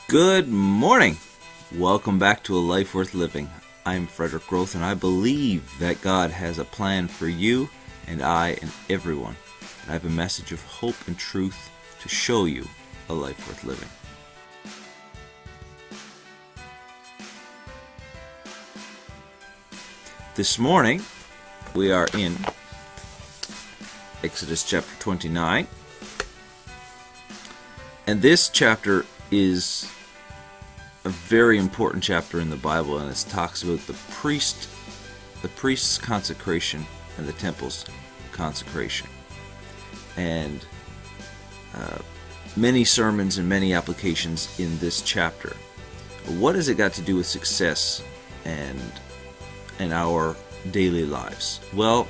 Good morning. Welcome back to A Life Worth Living. I'm Frederick Groth, and I believe that God has a plan for you and I and everyone. And I have a message of hope and truth to show you a life worth living. This morning, we are in Exodus chapter 29. And this chapter is a very important chapter in the Bible, and it talks about the priest's consecration and the temple's consecration. And many sermons and many applications in this chapter. What has it got to do with success and our daily lives? Well,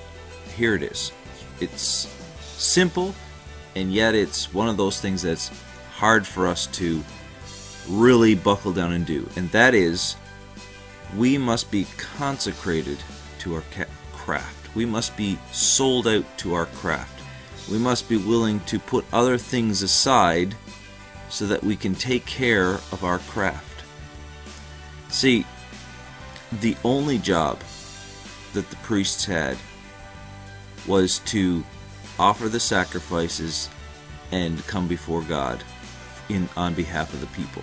here it is. It's simple, and yet it's one of those things that's hard for us to really buckle down and do. And that is, we must be consecrated to our craft. We must be sold out to our craft. We must be willing to put other things aside so that we can take care of our craft. See, the only job that the priests had was to offer the sacrifices and come before God on behalf of the people.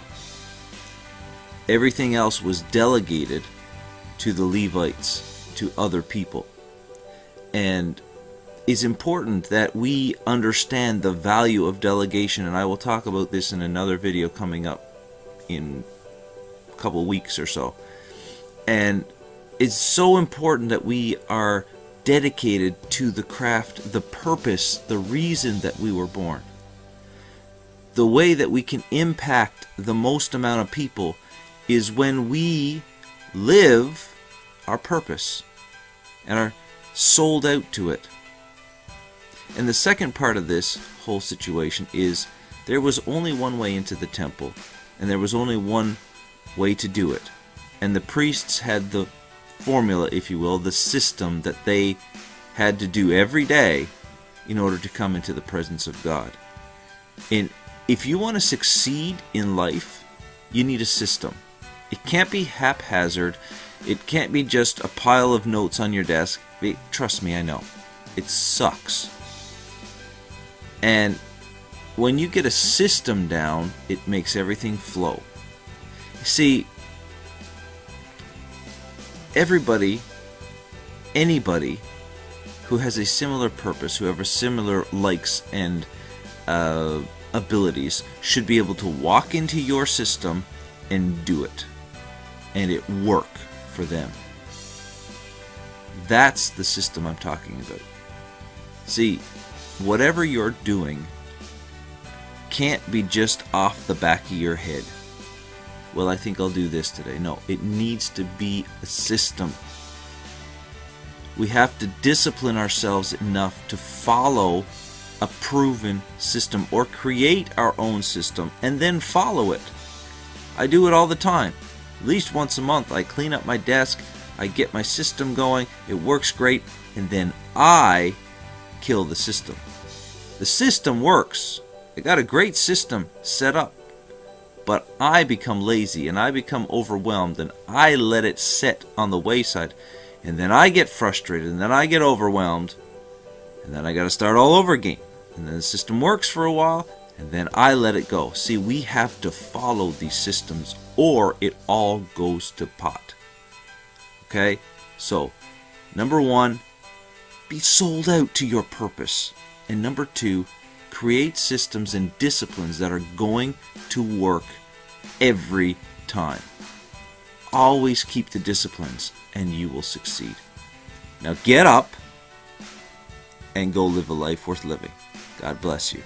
Everything else was delegated to the Levites, to other people. And it's important that we understand the value of delegation, and I will talk about this in another video coming up in a couple weeks or so. And it's so important that we are dedicated to the craft, the purpose, the reason that we were born. The way that we can impact the most amount of people is when we live our purpose and are sold out to it. And the second part of this whole situation is there was only one way into the temple, and there was only one way to do it. And the priests had the formula, if you will, the system that they had to do every day in order to come into the presence of God. And if you want to succeed in life, you need a system. It can't be haphazard. It can't be just a pile of notes on your desk. Trust me, I know. It sucks. And when you get a system down, it makes everything flow. See, anybody who has a similar purpose, who have similar likes and abilities, should be able to walk into your system and do it, and it work for them. That's the system I'm talking about. See, whatever you're doing can't be just off the back of your head. Well, I think I'll do this today. No, it needs to be a system. We have to discipline ourselves enough to follow a proven system, or create our own system and then follow it. I do it all the time. At least once a month, I clean up my desk, I get my system going, it works great, and then I kill the system. The system works. I got a great system set up, but I become lazy and I become overwhelmed and I let it sit on the wayside, and then I get frustrated and then I get overwhelmed, and then I got to start all over again. And then the system works for a while, and then I let it go. See, we have to follow these systems, or it all goes to pot. Okay? So, number one, be sold out to your purpose. And number two, create systems and disciplines that are going to work every time. Always keep the disciplines, and you will succeed. Now get up and go live a life worth living. God bless you.